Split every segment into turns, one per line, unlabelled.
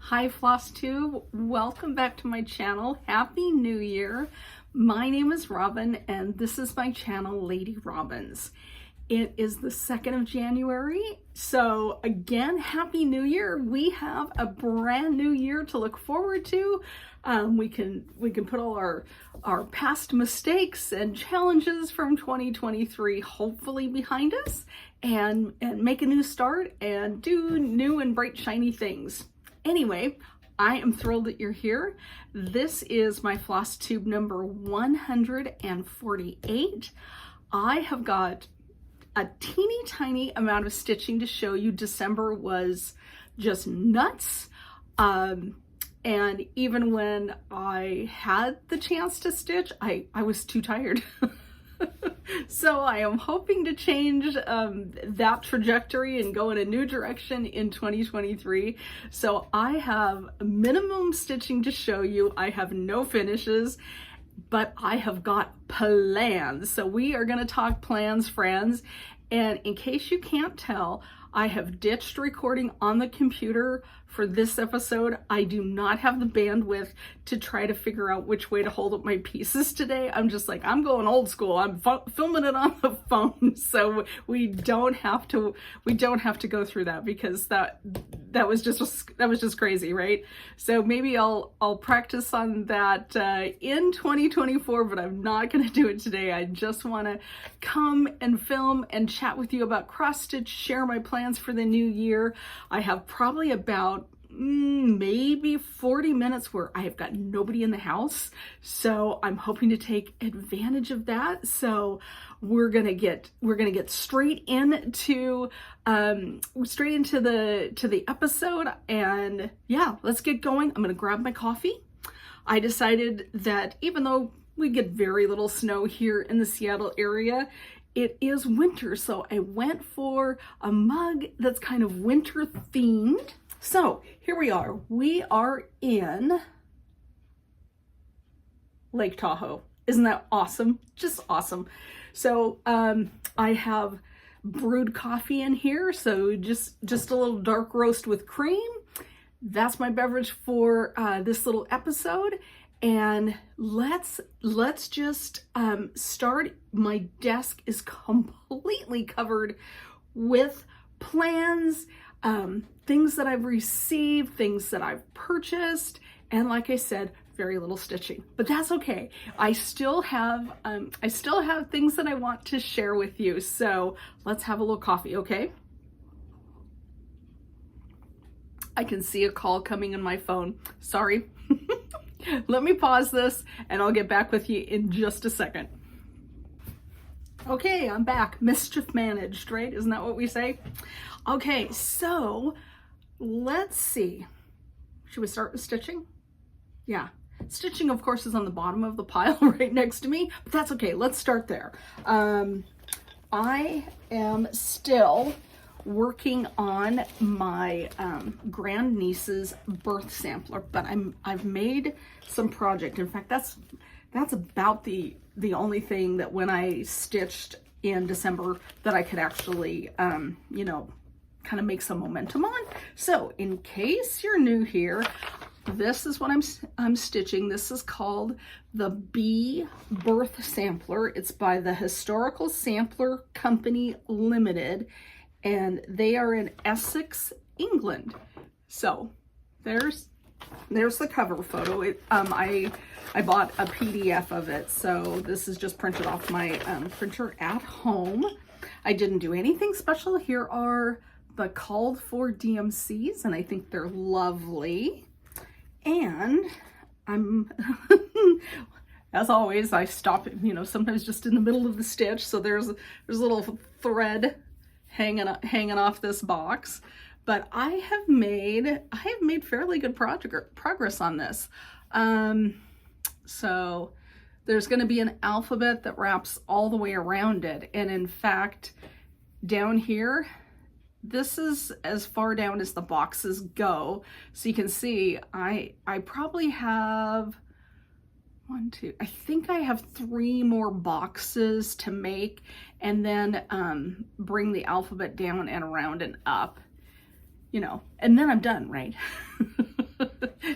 Hi FlossTube, welcome back to my channel. Happy New Year. My name is Robin and this is my channel, Lady Robins. It is the 2nd of January, so again, Happy New Year. We have a brand new year to look forward to. We can put all our past mistakes and challenges from 2023 hopefully behind us and make a new start and do new and bright shiny things. Anyway, I am thrilled that you're here. This is my FlossTube number 148. I have got a teeny tiny amount of stitching to show you. December was just nuts. And even when I had the chance to stitch, I was too tired. So I am hoping to change that trajectory and go in a new direction in 2023. So I have minimum stitching to show you. I have no finishes, but I have got plans. So we are going to talk plans, friends. And in case you can't tell, I have ditched recording on the computer for this episode. I do not have the bandwidth to try to figure out which way to hold up my pieces today. I'm just like, I'm going old school. I'm filming it on the phone. So we don't have to go through that because that was just crazy, right? So maybe I'll practice on that in 2024, but I'm not going to do it today. I just want to come and film and chat with you about cross stitch, share my plans for the new year. I have probably about maybe 40 minutes where I have got nobody in the house. So I'm hoping to take advantage of that. So we're gonna get straight into the episode, and yeah, let's get going. I'm gonna grab my coffee. I decided that even though we get very little snow here in the Seattle area, it is winter, so I went for a mug that's kind of winter themed. So here we are. We are in Lake Tahoe. Isn't that awesome? Just awesome. So I have brewed coffee in here. So just a little dark roast with cream. That's my beverage for this little episode. And let's just start. My desk is completely covered with plans, things that I've received, things that I've purchased, and like I said, very little stitching, but that's okay. I still have things that I want to share with you. So let's have a little coffee, okay? I can see a call coming in my phone. Sorry. Let me pause this and I'll get back with you in just a second. Okay, I'm back. Mischief managed, right? Isn't that what we say? Okay, so let's see. Should we start with stitching? Yeah. Stitching, of course, is on the bottom of the pile right next to me, but that's okay. Let's start there. I am still working on my grandniece's birth sampler, but I've made some project. In fact, that's about the only thing that when I stitched in December that I could actually you know, kind of make some momentum on. So in case you're new here, this is what I'm stitching. This is called the Bee Birth Sampler. It's by the Historical Sampler Company Limited, and they are in Essex, England. So there's the cover photo. I bought a PDF of it, so this is just printed off my printer at home. I didn't do anything special. Here are the called for DMCs, and I think they're lovely. And I'm, as always, I stop, you know, sometimes just in the middle of the stitch. So there's a little thread hanging off this box. But I have made fairly good progress on this. So there's going to be an alphabet that wraps all the way around it. And in fact, down here, this is as far down as the boxes go. So you can see I probably have I think I have 3 more boxes to make, and then bring the alphabet down and around and up, you know, and then I'm done, right?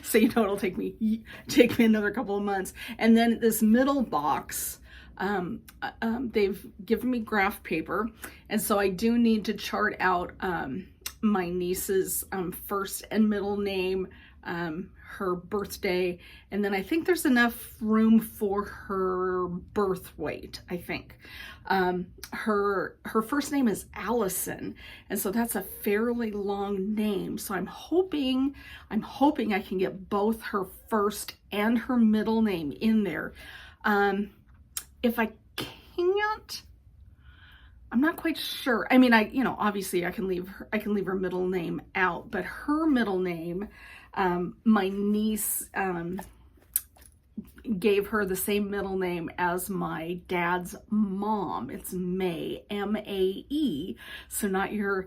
So you know it'll take me another couple of months. And then this middle box, they've given me graph paper, and so I do need to chart out my niece's first and middle name, her birthday, and then I think there's enough room for her birth weight. I think her first name is Allison, and so that's a fairly long name. So I'm hoping I can get both her first and her middle name in there. If I can't, I'm not quite sure. I mean, obviously I can leave her middle name out, but her middle name, my niece gave her the same middle name as my dad's mom. It's May, M-A-E. So not your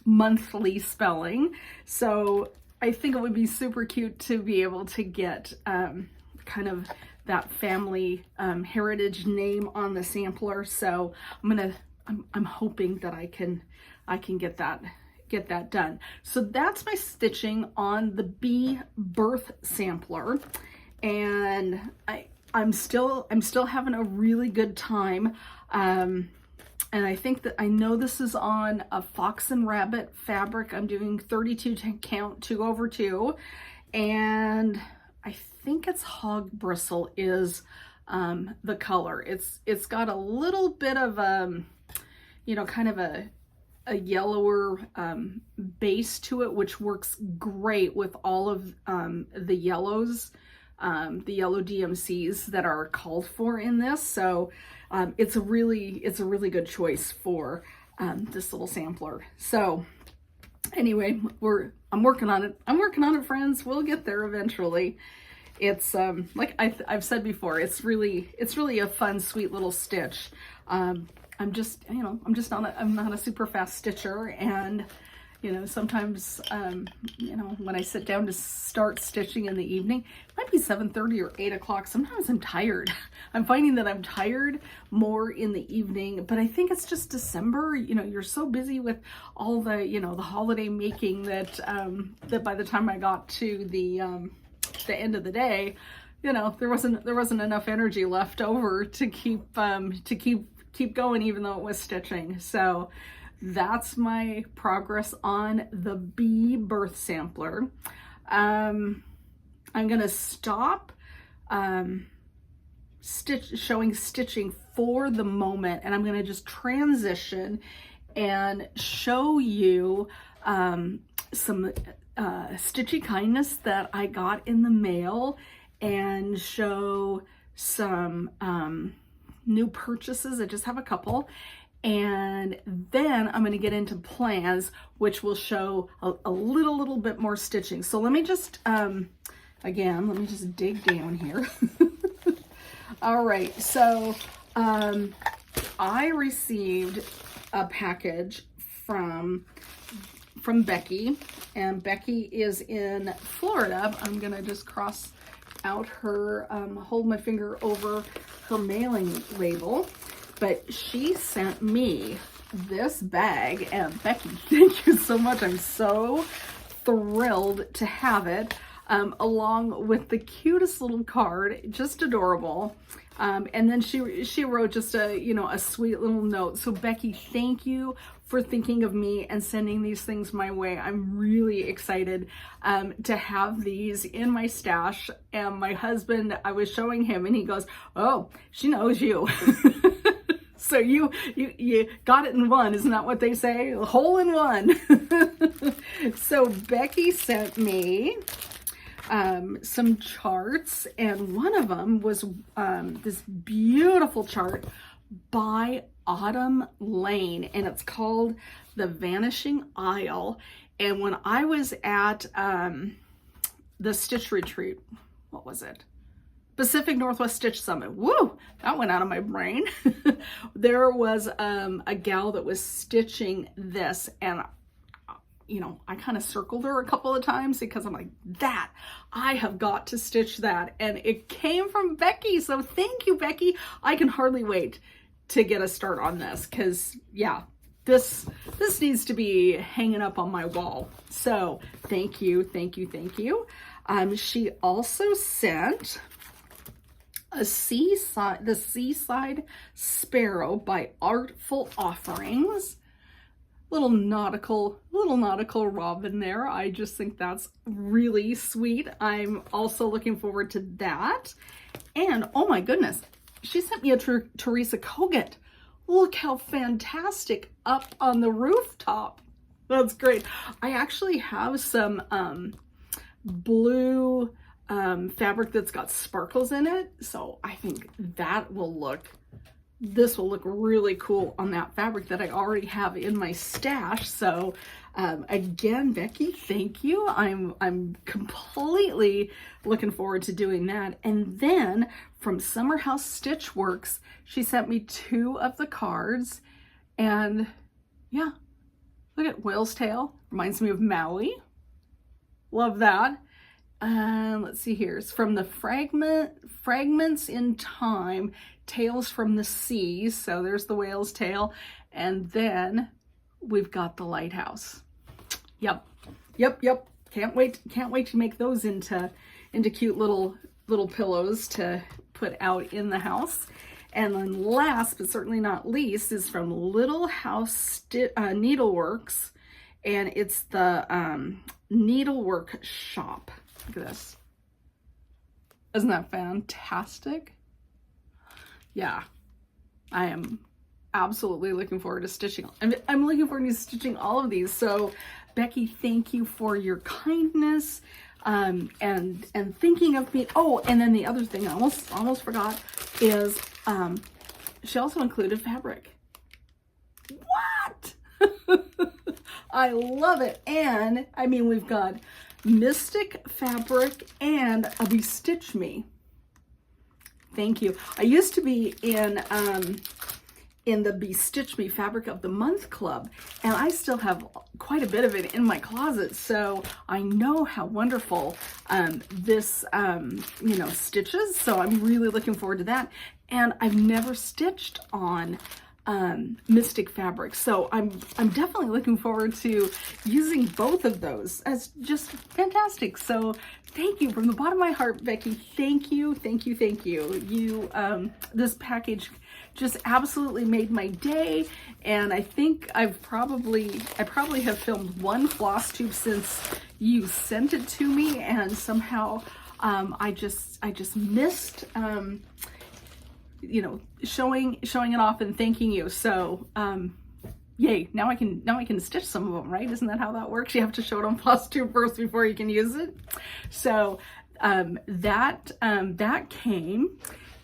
monthly spelling. So I think it would be super cute to be able to get kind of that family heritage name on the sampler. So I'm hoping that I can get that done. So that's my stitching on the bee birth sampler, and I'm still having a really good time. And I think that I know this is on a fox and rabbit fabric. I'm doing 32 count 2/2, and I think it's hog bristle is the color. It's got a little bit of kind of a yellower base to it, which works great with all of the yellows, the yellow DMCs that are called for in this. So it's a really good choice for this little sampler. So anyway, I'm working on it, friends. We'll get there eventually. It's like I've said before, it's really a fun, sweet little stitch. I'm not a super fast stitcher, and sometimes when I sit down to start stitching in the evening, it might be 7:30 or 8 o'clock. Sometimes I'm tired. I'm finding that I'm tired more in the evening, but I think it's just December. You're so busy with all the the holiday making that that by the time I got to the end of the day, there wasn't enough energy left over to keep going, even though it was stitching. So that's my progress on the bee birth sampler. I'm gonna stop showing stitching for the moment, and I'm gonna just transition and show you some Stitchy kindness that I got in the mail, and show some new purchases. I just have a couple, and then I'm going to get into plans, which will show a little bit more stitching. So let me just again, let me just dig down here. All right, so I received a package from Becky, and Becky is in Florida. I'm gonna just cross out her, hold my finger over her mailing label, but she sent me this bag, and Becky, thank you so much. I'm so thrilled to have it, along with the cutest little card, just adorable. And then she wrote just a sweet little note. So Becky, thank you for thinking of me and sending these things my way. I'm really excited to have these in my stash. And my husband, I was showing him, and he goes, "Oh, she knows you." So you got it in one, isn't that what they say? A hole in one. So Becky sent me some charts, and one of them was this beautiful chart by Autumn Lane, and it's called The Vanishing Isle. And when I was at the Stitch Retreat, what was it? Pacific Northwest Stitch Summit. Woo! That went out of my brain. There was a gal that was stitching this, and I kind of circled her a couple of times because I'm like, I have got to stitch that. And it came from Becky. So thank you, Becky. I can hardly wait to get a start on this, because yeah, this needs to be hanging up on my wall. So thank you, thank you, thank you. She also sent the Seaside Sparrow by Artful Offerings. Little nautical robin there. I just think that's really sweet. I'm also looking forward to that. And oh my goodness, she sent me a Teresa Kogut. Look how fantastic, up on the rooftop. That's great. I actually have some blue fabric that's got sparkles in it, so I think this will look really cool on that fabric that I already have in my stash. So again, Becky, thank you. I'm completely looking forward to doing that. And then from Summer House Stitch Works, she sent me 2 of the cards, and yeah, look at Whale's Tail, reminds me of Maui. Love that. Let's see here. It's from the Fragments in Time, Tales from the Sea. So there's the whale's tail. And then we've got the lighthouse. Yep. Can't wait to make those into cute little pillows to put out in the house. And then last but certainly not least is from Little House Needleworks, and it's the Needlework Shop. Look at this. Isn't that fantastic? Yeah, I am absolutely looking forward to stitching. I'm looking forward to stitching all of these. So Becky, thank you for your kindness and thinking of me. Oh, and then the other thing I almost forgot is she also included fabric. What? I love it. And I mean, we've got Mystic fabric and a Bestitch Me. Thank you. I used to be in the Bestitch Me Fabric of the Month Club, and I still have quite a bit of it in my closet, so I know how wonderful this stitches, so I'm really looking forward to that. And I've never stitched on Mystic fabric, so I'm definitely looking forward to using both of those. That's just fantastic. So thank you from the bottom of my heart, Becky. Thank you. You this package just absolutely made my day, and I think I probably have filmed one FlossTube since you sent it to me, and somehow I just missed showing it off and thanking you. So yay, now I can stitch some of them, right? Isn't that how that works? You have to show it on FlossTube first before you can use it. So that came,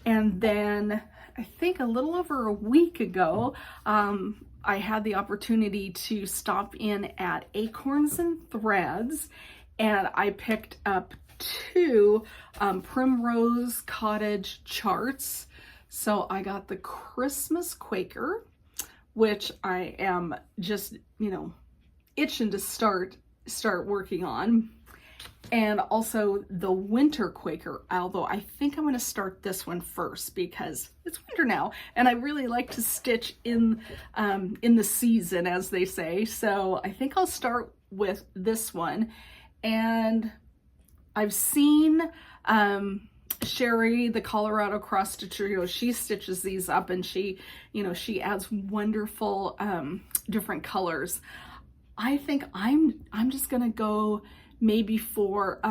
and then I think a little over a week ago I had the opportunity to stop in at Acorns and Threads, and I picked up 2 Primrose Cottage charts. So I got the Christmas Quaker, which I am just, itching to start working on. And also the Winter Quaker, although I think I'm going to start this one first because it's winter now, and I really like to stitch in the season, as they say. So I think I'll start with this one. And I've seen Sherry, the Colorado cross stitcher, she stitches these up, and she adds wonderful different colors. I think I'm just gonna go maybe for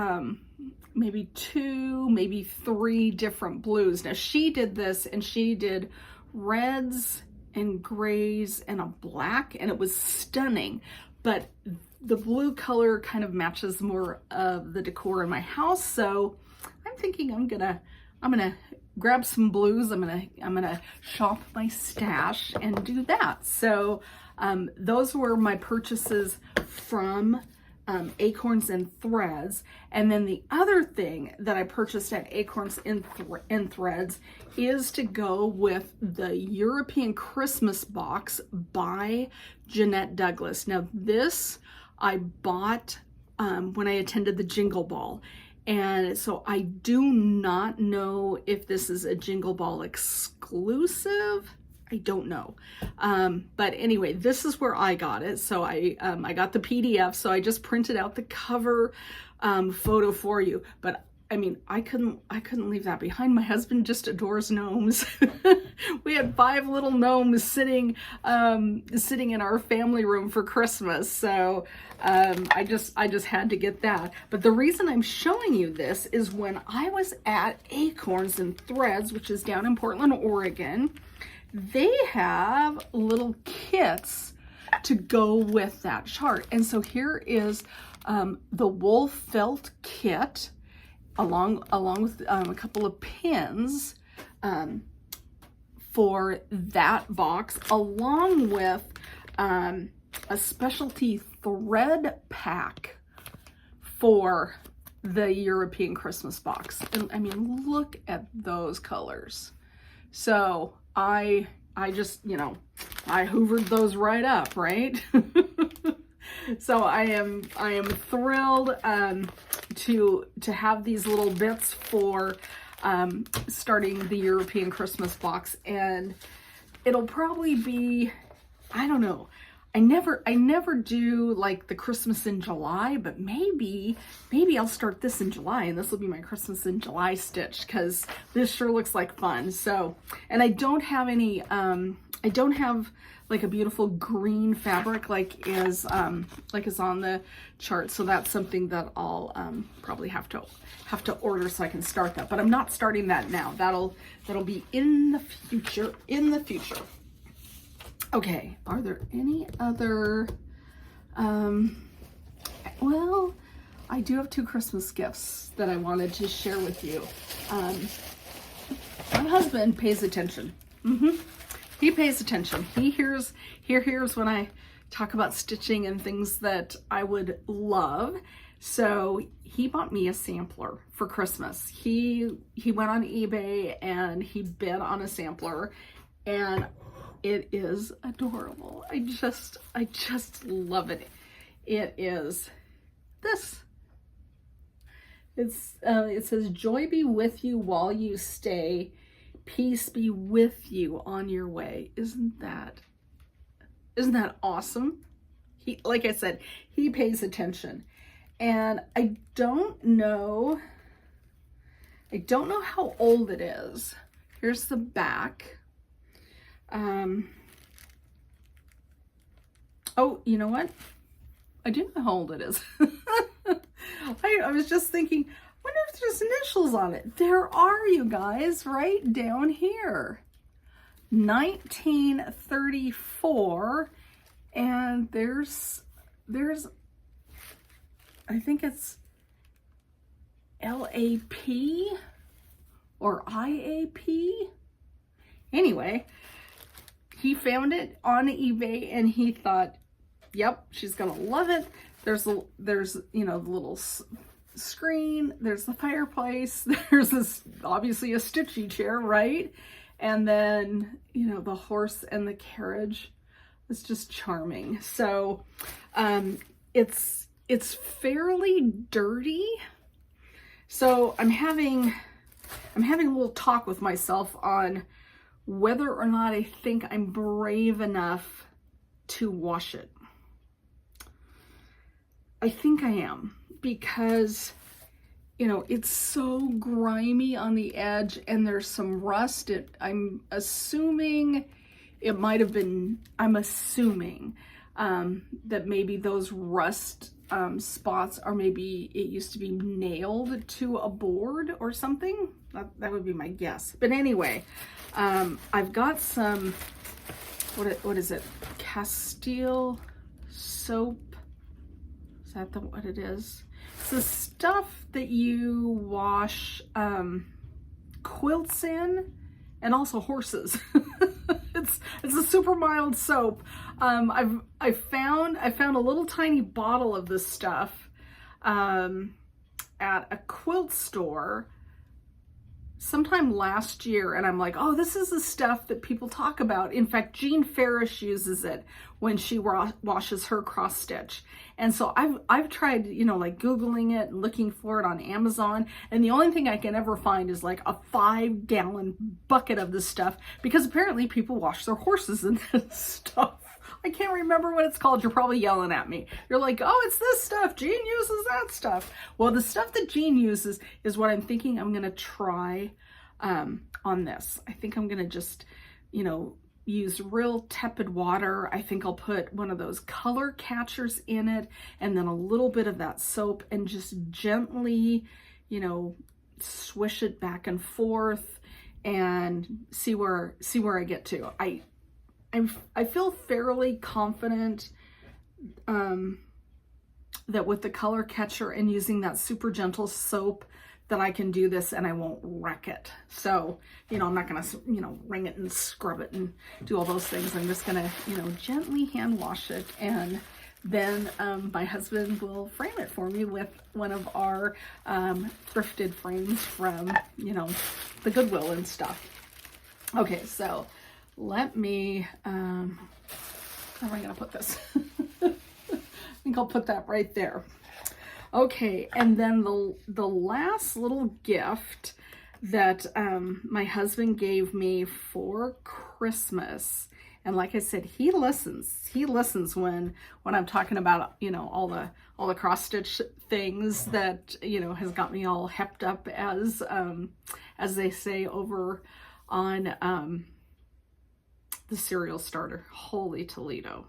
maybe 2, maybe 3 different blues. Now she did this, and she did reds and grays and a black, and it was stunning. But the blue color kind of matches more of the decor in my house, so I'm thinking I'm gonna grab some blues. I'm gonna shop my stash and do that. So those were my purchases from Acorns and Threads. And then the other thing that I purchased at Acorns and Threads is to go with the European Christmas box by Jeanette Douglas. Now this I bought when I attended the Jingle Ball. And so I do not know if this is a Jingle Ball exclusive. I don't know. But anyway, this is where I got it. So I got the PDF, so I just printed out the cover photo for you. But I mean, I couldn't leave that behind. My husband just adores gnomes. We had 5 little gnomes sitting in our family room for Christmas. So I just had to get that. But the reason I'm showing you this is when I was at Acorns and Threads, which is down in Portland, Oregon, they have little kits to go with that chart. And so here is the wool felt kit, along with a couple of pins for that box, along with a specialty thread pack for the European Christmas box. And I mean, look at those colors. So I just, I hoovered those right up, right? So I am thrilled to have these little bits for starting the European Christmas box, and it'll probably be, I don't know, I never do like the Christmas in July, but maybe I'll start this in July, and this will be my Christmas in July stitch, because this sure looks like fun. So, and I don't have any, I don't have like a beautiful green fabric like is on the chart, so that's something that I'll probably have to order so I can start that. But I'm not starting that now. That'll be in the future. Okay, are there any other, well, I do have 2 Christmas gifts that I wanted to share with you. My husband pays attention. He pays attention. He hears when I talk about stitching and things that I would love. So he bought me a sampler for Christmas. He went on eBay and he bid on a sampler, and it is adorable. I just love it. It is this. It says, "Joy be with you while you stay. Peace be with you on your way." Isn't that awesome? Like I said, he pays attention. And I don't know how old it is. Here's the back. Oh, you know what? I do know how old it is. I was just thinking, I wonder if there's initials on it. There are, you guys, right down here. 1934, and there's I think it's LAP or IAP. Anyway, he found it on eBay and he thought, yep, she's gonna love it. There's the little screen, there's the fireplace, there's this obviously a Stitchy chair, right? And then, the horse and the carriage. It's just charming. So it's fairly dirty. So I'm having a little talk with myself on whether or not I think I'm brave enough to wash it. I think I am, because it's so grimy on the edge and there's some rust. I'm assuming it might have been, that maybe those rust spots are, maybe it used to be nailed to a board or something. That would be my guess. But anyway, I've got some, what is it? Castile soap. Is that what it is? It's the stuff that you wash quilts in, and also horses. It's a super mild soap. I found a little tiny bottle of this stuff at a quilt store sometime last year, and I'm like, oh, this is the stuff that people talk about. In fact, Jean Ferris uses it when she washes her cross stitch. And so I've tried, you know, like Googling it and looking for it on Amazon, and the only thing I can ever find is like a 5-gallon bucket of this stuff, because apparently people wash their horses in this stuff. I can't remember what it's called. You're probably yelling at me. You're like, oh, it's this stuff. Jean uses that stuff. Well, the stuff that Jean uses is what I'm thinking I'm going to try on this. I think I'm going to just, you know, use real tepid water. I think I'll put one of those color catchers in it, and then a little bit of that soap, and just gently, you know, swish it back and forth and see where I get to. I feel fairly confident that with the color catcher and using that super gentle soap that I can do this and I won't wreck it. So, you know, I'm not gonna, you know, wring it and scrub it and do all those things. I'm just gonna, you know, gently hand wash it, and then my husband will frame it for me with one of our thrifted frames from, you know, the Goodwill and stuff. Okay, so let me, where am I gonna put this? I think I'll put that right there. Okay, and then the last little gift that my husband gave me for Christmas, and like I said, he listens when I'm talking about, you know, all the cross stitch things that, you know, has got me all hepped up, as they say over on the cereal starter. Holy Toledo.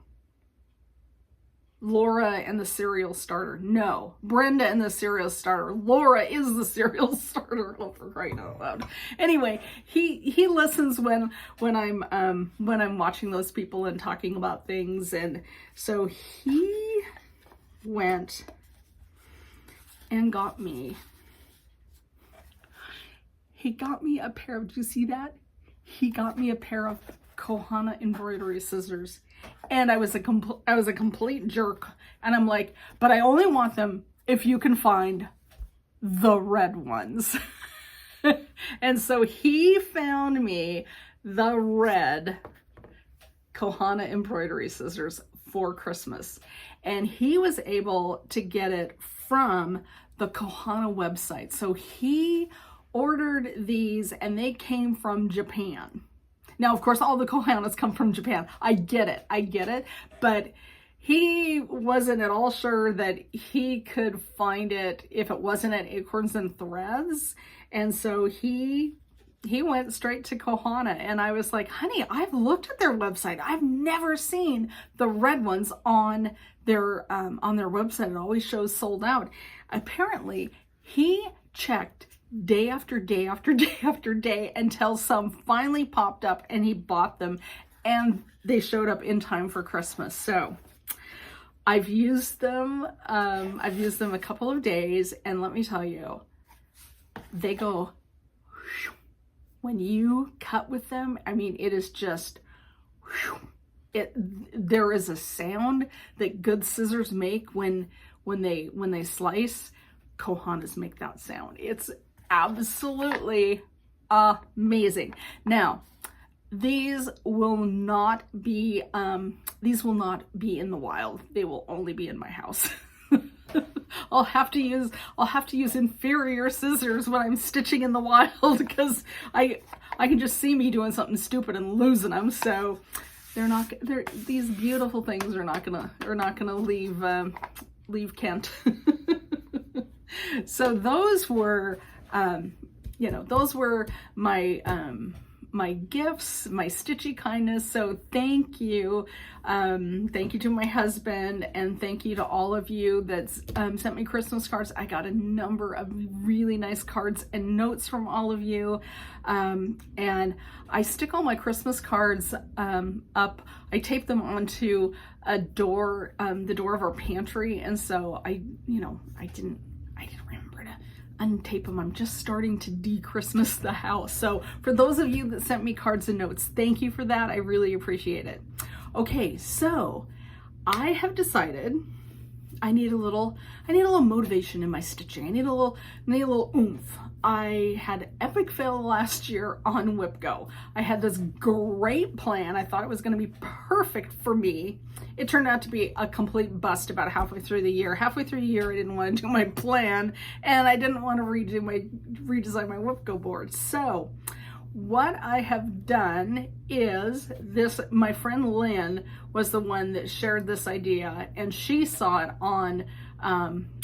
Laura and the cereal starter. No, Brenda and the cereal starter. Laura is the cereal starter. Oh, for crying out loud. Anyway, he listens when I'm watching those people and talking about things, and so he went and got me. He got me a pair of. Do you see that? He got me a pair of Kohana embroidery scissors, and I was a complete jerk, and I'm like, but I only want them if you can find the red ones. And so he found me the red Kohana embroidery scissors for Christmas, and he was able to get it from the Kohana website. So he ordered these, and they came from Japan. Now, of course, all the Kohanas come from Japan. I get it. But he wasn't at all sure that he could find it if it wasn't at Acorns and Threads. And so he went straight to Kohana, and I was like, honey, I've looked at their website. I've never seen the red ones on their website. It always shows sold out. Apparently, he checked day after day after day after day until some finally popped up, and he bought them, and they showed up in time for Christmas. So I've used them a couple of days, and let me tell you, they go when you cut with them. I mean, it is just there is a sound that good scissors make when they slice. Kohanas make that sound. It's absolutely amazing. Now, these will not be in the wild. They will only be in my house. I'll have to use inferior scissors when I'm stitching in the wild, because I can just see me doing something stupid and losing them. So these beautiful things are not gonna leave Kent. So those were my gifts, my Stitchy kindness. So thank you to my husband, and thank you to all of you that sent me Christmas cards. I got a number of really nice cards and notes from all of you, and I stick all my Christmas cards up. I tape them onto a door, the door of our pantry, and so I didn't remember to untape them. I'm just starting to de-Christmas the house. So for those of you that sent me cards and notes, thank you for that. I really appreciate it. Okay, so I have decided I need a little motivation in my stitching. I need a little oomph. I had epic fail last year on WhipGo. I had this great plan. I thought it was going to be perfect for me. It turned out to be a complete bust about halfway through the year. Halfway through the year, I didn't want to do my plan, and I didn't want to redesign my WhipGo board. So what I have done is this, my friend Lynn was the one that shared this idea, and she saw it on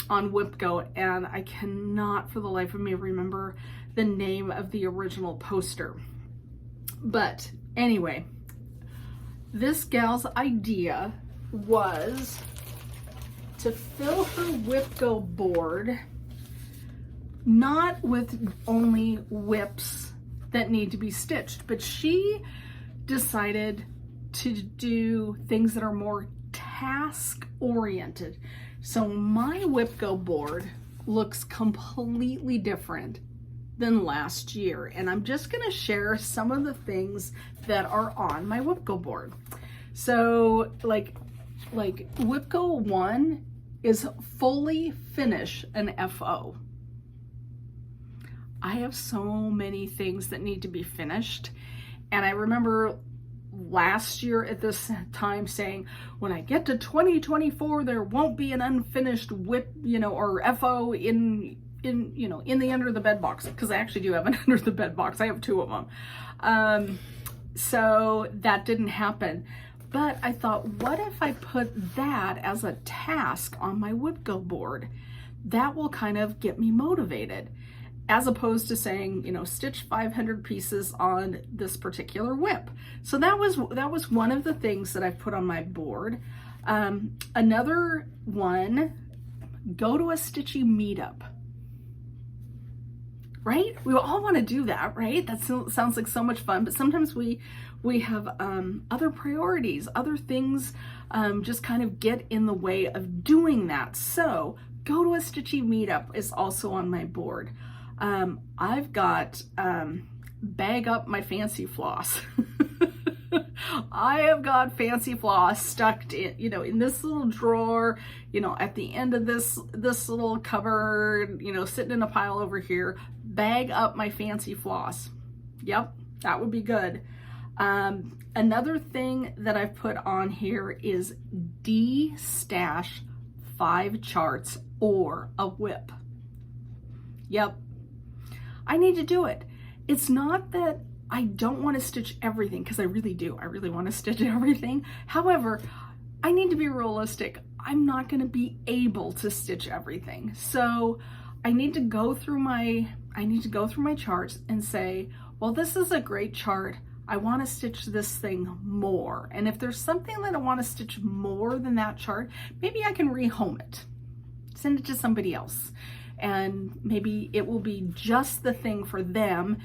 WhipGo, and I cannot for the life of me remember the name of the original poster. But anyway, this gal's idea was to fill her WhipGo board not with only whips that need to be stitched, but she decided to do things that are more task oriented. So my WhipGo board looks completely different than last year, and I'm just going to share some of the things that are on my WhipGo board. So like WhipGo 1 is fully finish an FO. I have so many things that need to be finished, and I remember last year at this time saying, when I get to 2024, there won't be an unfinished whip, or FO in the under the bed box, because I actually do have an under the bed box. I have 2 of them. So that didn't happen. But I thought, what if I put that as a task on my WhipGo board? That will kind of get me motivated, as opposed to saying, stitch 500 pieces on this particular whip. So that was one of the things that I've put on my board. Another one, go to a Stitchy meetup. Right? We all want to do that, right? That sounds like so much fun, but sometimes we have other priorities, other things just kind of get in the way of doing that. So go to a Stitchy meetup is also on my board. I've got bag up my fancy floss. I have got fancy floss stuck in this little drawer, at the end of this little cupboard, sitting in a pile over here. Bag up my fancy floss. Yep, that would be good. Another thing that I've put on here is de-stash 5 charts or a whip. Yep, I need to do it. It's not that I don't want to stitch everything, because I really do. I really want to stitch everything. However, I need to be realistic. I'm not going to be able to stitch everything. So I need to go through my charts and say, well, this is a great chart. I want to stitch this thing more. And if there's something that I want to stitch more than that chart, maybe I can rehome it, send it to somebody else. And maybe it will be just the thing for them,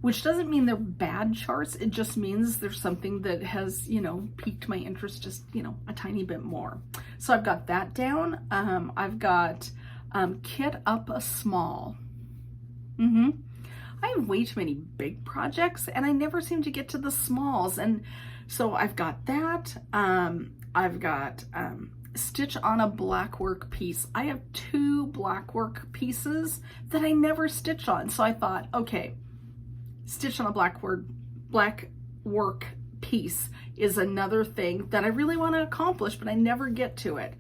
which doesn't mean they're bad charts. It just means there's something that has, piqued my interest just, a tiny bit more. So I've got that down. I've got kit up a small. I have way too many big projects, and I never seem to get to the smalls. And so I've got that. I've got stitch on a blackwork piece. I have 2 blackwork pieces that I never stitch on. So I thought, okay, stitch on a blackwork piece is another thing that I really want to accomplish, but I never get to it.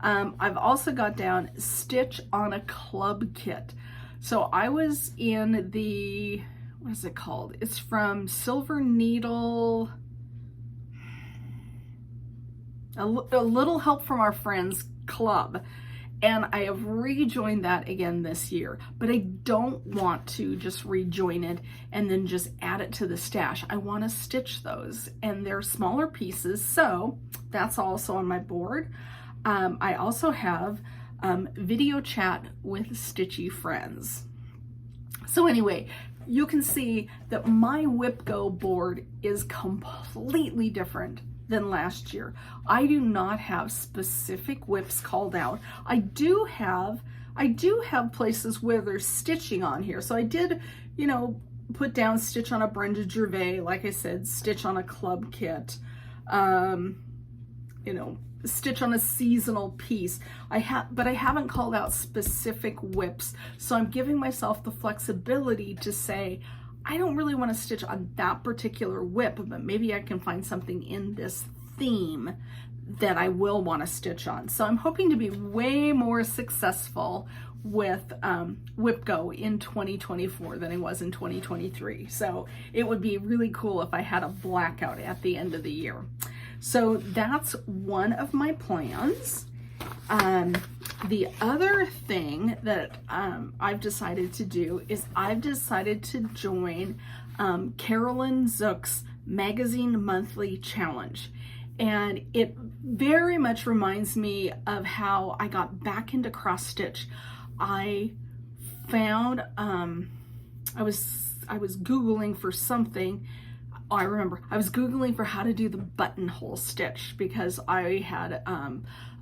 I've also got down stitch on a club kit. So I was in the, what is it called? It's from Silver Needle, a Little Help from Our Friends Club. And I have rejoined that again this year, but I don't want to just rejoin it and then just add it to the stash. I want to stitch those, and they're smaller pieces, so that's also on my board. I also have video chat with Stitchy friends. So anyway, you can see that my WhipGo board is completely different than last year. I do not have specific whips called out. I do have places where there's stitching on here. So I did, put down stitch on a Brenda Gervais, like I said, stitch on a club kit, stitch on a seasonal piece. But I haven't called out specific whips. So I'm giving myself the flexibility to say, I don't really want to stitch on that particular whip, but maybe I can find something in this theme that I will want to stitch on. So I'm hoping to be way more successful with Whip Go in 2024 than I was in 2023. So it would be really cool if I had a blackout at the end of the year. So that's one of my plans. The other thing that I've decided to do is I've decided to join Carolyn Zook's Magazine Monthly Challenge. And it very much reminds me of how I got back into cross stitch. I found, I was Googling for something. Oh, I remember, I was Googling for how to do the buttonhole stitch because I had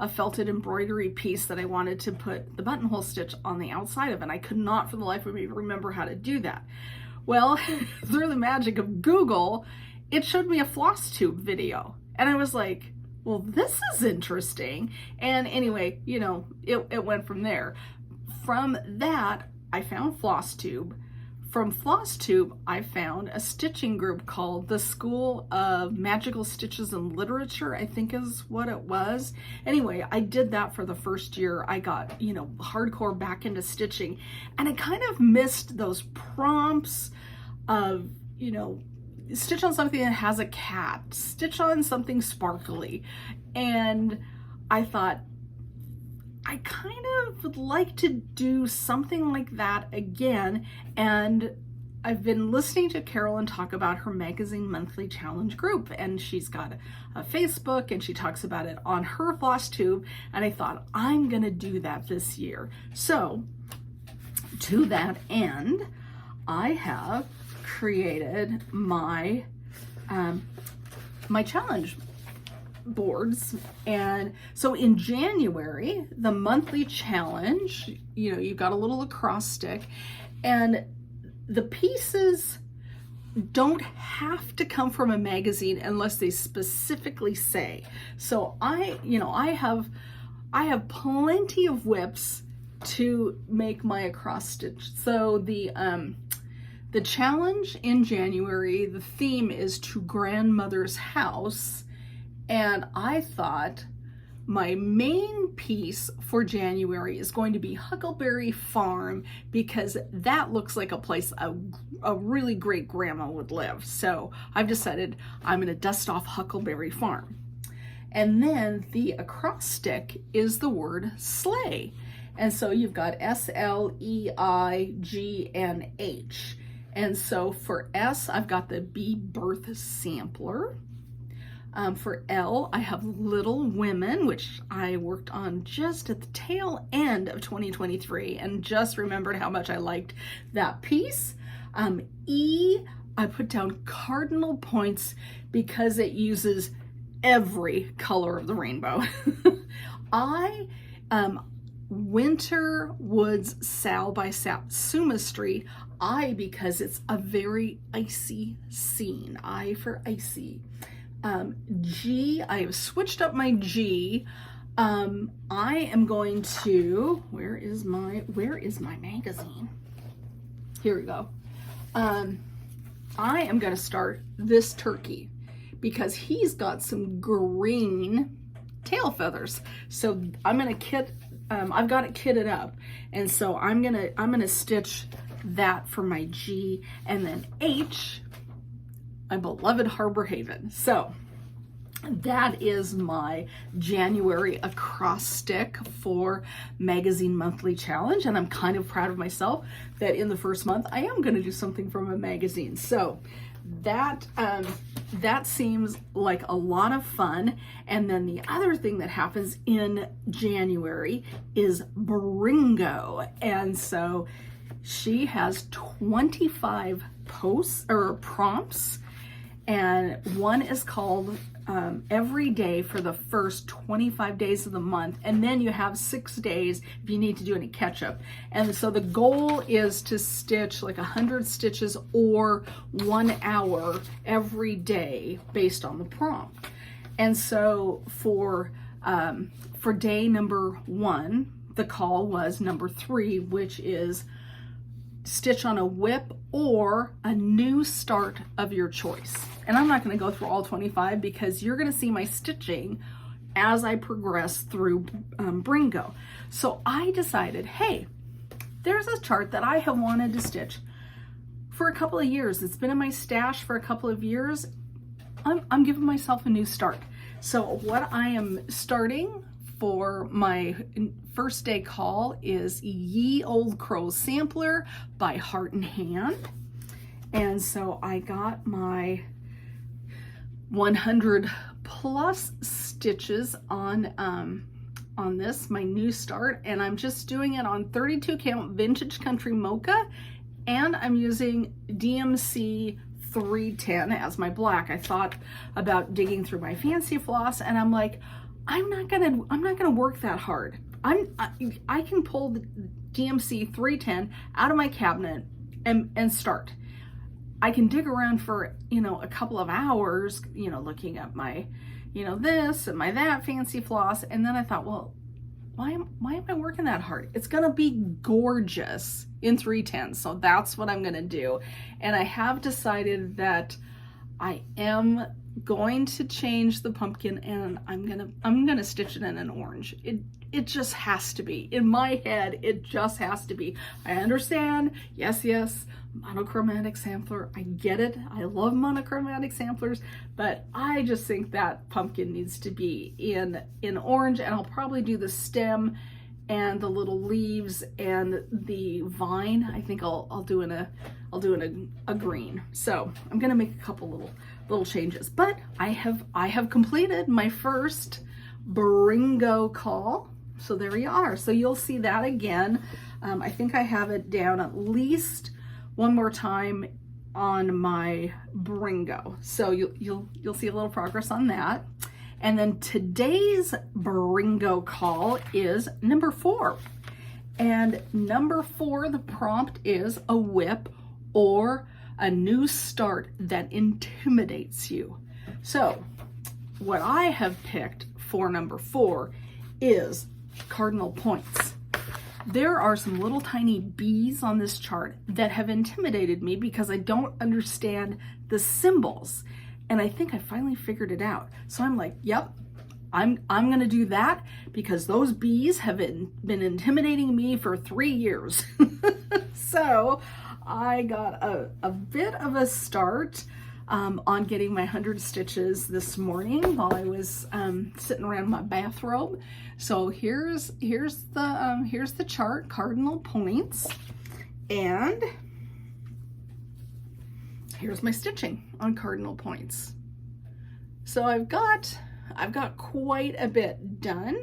a felted embroidery piece that I wanted to put the buttonhole stitch on the outside of, and I could not for the life of me remember how to do that. Well, through the magic of Google, it showed me a FlossTube video. And I was like, well, this is interesting. And anyway, you know, it went from there. From that, I found FlossTube. From FlossTube, I found a stitching group called the School of Magical Stitches and Literature, I think is what it was. Anyway, I did that for the first year. I got, you know, hardcore back into stitching. And I kind of missed those prompts of, you know, stitch on something that has a cat, stitch on something sparkly. And I thought, I kind of would like to do something like that again. And I've been listening to Carolyn talk about her Magazine Monthly Challenge group, and she's got a Facebook and she talks about it on her FlossTube. And I thought, I'm gonna do that this year. So to that end, I have created my my challenge boards. And so in January, the monthly challenge, you know, you've got a little lacrosse stick, and the pieces don't have to come from a magazine unless they specifically say. So I have plenty of whips to make my across stitch. So the challenge in January, the theme is to grandmother's house. And I thought my main piece for January is going to be Huckleberry Farm, because that looks like a place a really great grandma would live. So I've decided I'm gonna dust off Huckleberry Farm. And then the acrostic is the word sleigh. And so you've got S-L-E-I-G-N-H. And so for S, I've got the Bee Birth Sampler. For L, I have Little Women, which I worked on just at the tail end of 2023 and just remembered how much I liked that piece. E, I put down Cardinal Points because it uses every color of the rainbow. I, Winter Woods Sal by Satsuma Street. I, because it's a very icy scene. I for icy. G, I have switched up my G. I am going to, where is my magazine? Here we go. I am going to start this turkey because he's got some green tail feathers. So I'm going to kit, I've got it kitted up. And so I'm going to stitch that for my G, and then H, my beloved Harbor Haven. So that is my January acrostic for Magazine Monthly Challenge, and I'm kind of proud of myself that in the first month I am going to do something from a magazine. So that seems like a lot of fun. And then the other thing that happens in January is Bringo, and so she has 25 posts or prompts, and one is called every day for the first 25 days of the month, and then you have 6 days if you need to do any catch up. And so the goal is to stitch like 100 stitches or 1 hour every day based on the prompt. And so for For day number 1, the call was number 3, which is stitch on a whip or a new start of your choice. And I'm not going to go through all 25 because you're going to see my stitching as I progress through Bringo. So I decided, hey, there's a chart that I have wanted to stitch for a couple of years. It's been in my stash for a couple of years. I'm giving myself a new start. So what I am starting for my first day call is Ye Old Crow Sampler by Heart and Hand. And so I got my 100 plus stitches on this, my new start, and I'm just doing it on 32 count Vintage Country Mocha, and I'm using DMC 310 as my black. I thought about digging through my fancy floss, and I'm like, I'm not gonna work that hard. I can pull the DMC 310 out of my cabinet and start. I can dig around for, a couple of hours, looking at my, this and my that fancy floss. And then I thought, well, why am I working that hard? It's gonna be gorgeous in 310. So that's what I'm gonna do. And I have decided that I am going to change the pumpkin, and I'm gonna stitch it in an orange. It just has to be. In my head, it just has to be. I understand, yes, monochromatic sampler, I get it. I love monochromatic samplers, but I just think that pumpkin needs to be in orange, and I'll probably do the stem and the little leaves and the vine. I think I'll do in a green. So I'm gonna make a couple little changes, but I have completed my first Bringo call. So there you are. So you'll see that again. I think I have it down at least one more time on my Bringo. So you'll see a little progress on that. And then today's Bringo call is number 4. And number 4, the prompt is a whip or a new start that intimidates you. So what I have picked for number 4 is cardinal points. There are some little tiny bees on this chart that have intimidated me because I don't understand the symbols. And I think I finally figured it out. So I'm like, yep, I'm gonna do that because those bees have been intimidating me for 3 years. So I got a bit of a start on getting my 100 stitches this morning while I was sitting around my bathrobe. So here's the chart, cardinal points, and here's my stitching on cardinal points. So I've got quite a bit done.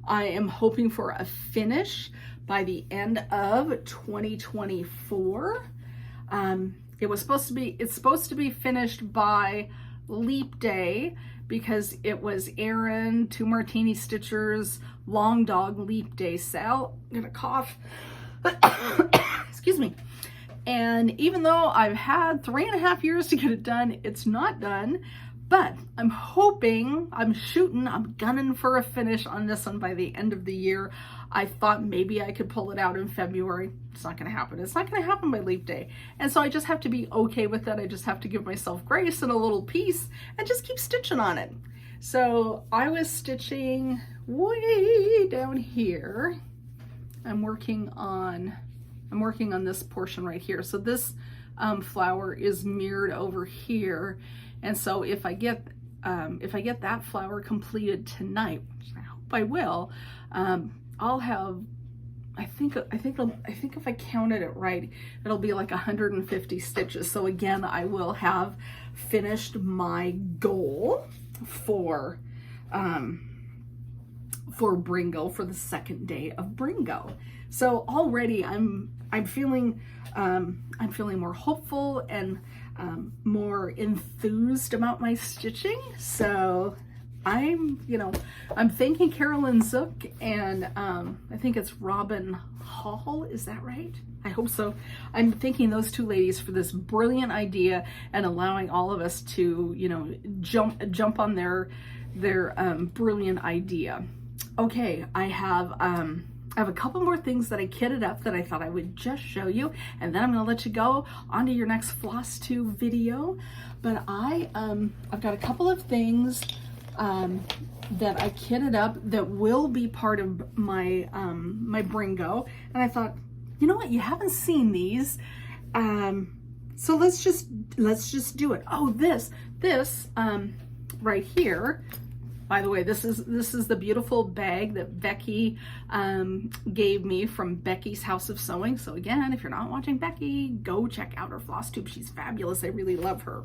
I am hoping for a finish by the end of 2024. It's supposed to be finished by Leap Day because it was Erin, 2 Martini Stitchers, Long Dog Leap Day sale. I'm gonna cough. Excuse me. And even though I've had 3.5 years to get it done, it's not done. But I'm hoping, I'm gunning for a finish on this one by the end of the year. I thought maybe I could pull it out in February. It's not gonna happen. It's not gonna happen by Leap Day. And so I just have to be okay with that. I just have to give myself grace and a little peace and just keep stitching on it. So I was stitching way down here. I'm working on this portion right here. So this flower is mirrored over here. And so if I get that flower completed tonight, which I hope I will, I'll have, I think if I counted it right, it'll be like 150 stitches. So again, I will have finished my goal for Bringo, for the second day of Bringo. So already I'm feeling more hopeful and more enthused about my stitching. So I'm thanking Carolyn Zook and I think it's Robin Hall, is that right? I hope so. I'm thanking those 2 ladies for this brilliant idea and allowing all of us to, jump on their their brilliant idea. Okay, I have a couple more things that I kitted up that I thought I would just show you, and then I'm gonna let you go on to your next FlossTube video. But I've got a couple of things that I kitted up that will be part of my my Bringo, and I thought, you know what, you haven't seen these, so let's just do it. Oh, this right here. By the way, this is the beautiful bag that Becky gave me from Becky's House of Sewing. So again, if you're not watching Becky, go check out her FlossTube. She's fabulous. I really love her.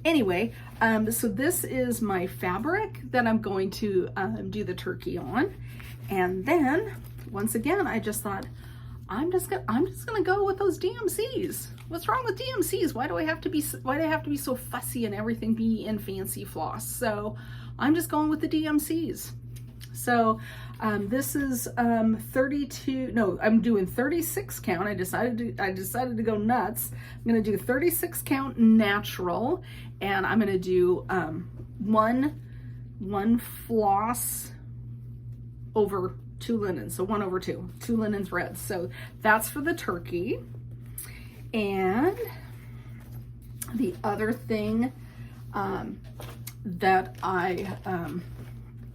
Anyway, so this is my fabric that I'm going to do the turkey on. And then once again, I just thought, I'm just gonna go with those DMCs. What's wrong with DMCs? Why do I have to be so fussy and everything be in fancy floss? So I'm just going with the DMCs. So this is 32. No, I'm doing 36 count. I decided to go nuts. I'm gonna do 36 count natural, and I'm gonna do one floss over 2 linens, so 1/2, 2 linen threads. So that's for the turkey. And the other thing that I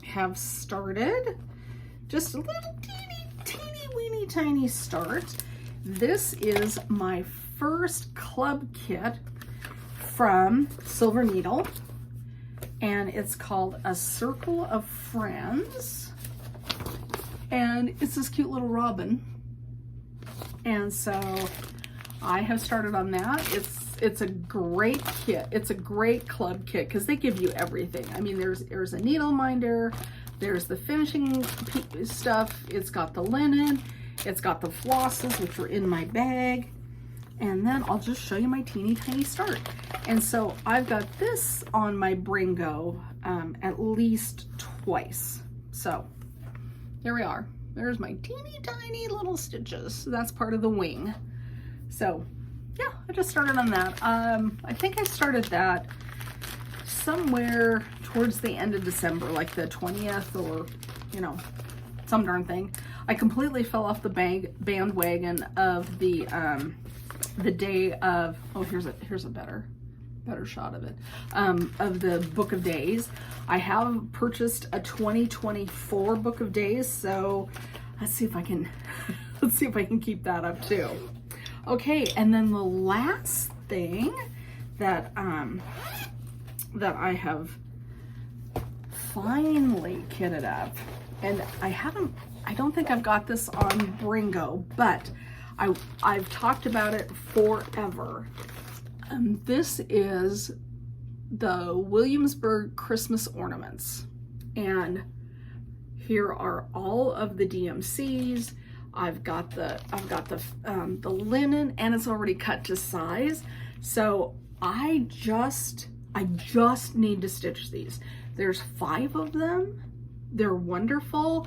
have started, just a little teeny weeny tiny start. This is my first club kit from Silver Needle, and it's called A Circle of Friends. And it's this cute little robin. And so I have started on that. It's a great kit. It's a great club kit because they give you everything. I mean, there's a needle minder, there's the finishing stuff, it's got the linen, it's got the flosses, which are in my bag. And then I'll just show you my teeny tiny start. And so I've got this on my Bringo at least twice. So here we are. There's my teeny tiny little stitches. So that's part of the wing. So yeah, I just started on that. I think I started that somewhere towards the end of December, like the 20th, or you know, some darn thing. I completely fell off the bandwagon of the day of, oh, here's a better shot of it, of the Book of Days. I have purchased a 2024 Book of Days, so let's see if I can keep that up too. Okay, and then the last thing that that I have finally kitted up, and I don't think I've got this on Bringo, but I've talked about it forever. This is the Williamsburg Christmas ornaments, and here are all of the DMCs. I've got the linen, and it's already cut to size. So I just need to stitch these. There's 5 of them. They're wonderful.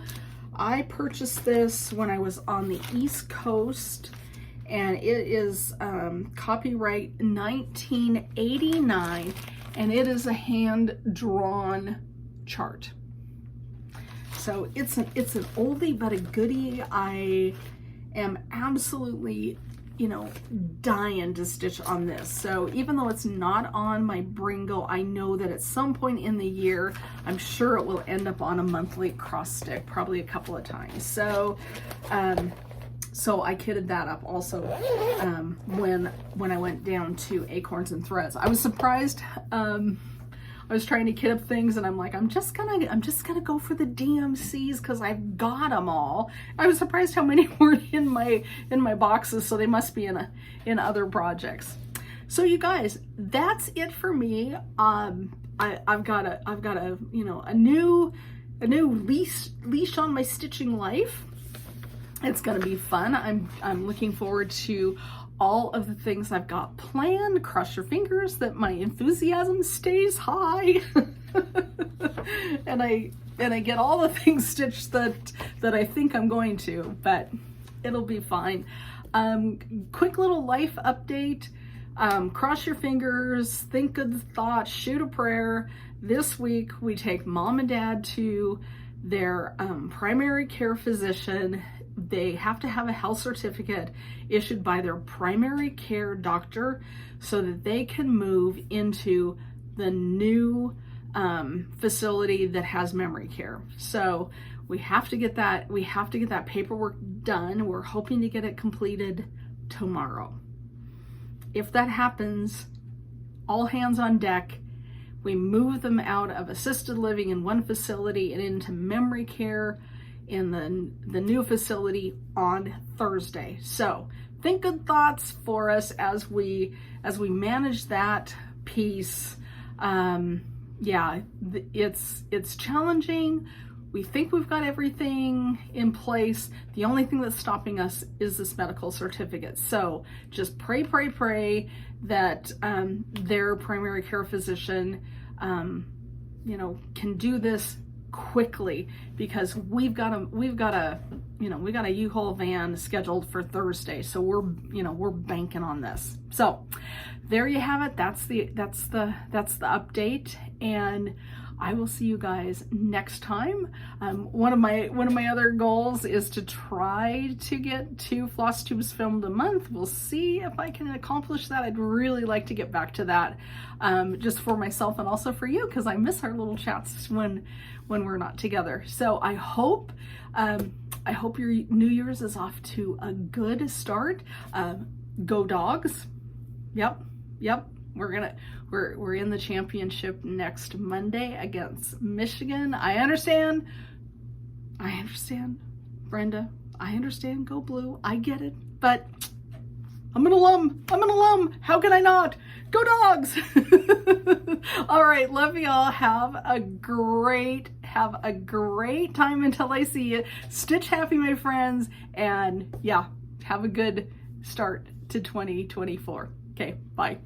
I purchased this when I was on the East Coast, and it is copyright 1989, and it is a hand-drawn chart. So it's an oldie but a goodie. I am absolutely, you know, dying to stitch on this. So even though it's not on my Bringo, I know that at some point in the year, I'm sure it will end up on a monthly cross stick, probably a couple of times. So so I kitted that up also when I went down to Acorns and Threads. I was surprised. I was trying to kit up things, and I'm like, I'm just gonna go for the DMCs because I've got them all. I was surprised how many weren't in my boxes, so they must be in other projects. So you guys, that's it for me. I've got a you know, a new leash on my stitching life. It's gonna be fun. I'm looking forward to all of the things I've got planned. Cross your fingers that my enthusiasm stays high and I get all the things stitched that I think I'm going to, but it'll be fine. Quick little life update. cross your fingers, think good thoughts, shoot a prayer. This week we take mom and dad to their primary care physician. They have to have a health certificate issued by their primary care doctor so that they can move into the new facility that has memory care. So we have to get that paperwork done. We're hoping to get it completed tomorrow. If that happens, all hands on deck. We move them out of assisted living in one facility and into memory care in the new facility on Thursday. So think good thoughts for us as we manage that piece. Yeah, it's challenging. We think we've got everything in place. The only thing that's stopping us is this medical certificate. So just pray that their primary care physician, can do this quickly, because we've got a U-Haul van scheduled for Thursday. So we're banking on this. So there you have it. That's the update, and I will see you guys next time. One of my other goals is to try to get 2 FlossTubes filmed a month. We'll see if I can accomplish that. I'd really like to get back to that, just for myself and also for you, because I miss our little chats when we're not together. So I hope your New Year's is off to a good start. Go Dogs. Yep. We're in the championship next Monday against Michigan. I understand, Brenda. I understand. Go Blue. I get it. But I'm an alum. How can I not? Go Dogs. All right. Love y'all. Have a great time until I see you. Stitch happy, my friends. And yeah, have a good start to 2024. Okay. Bye.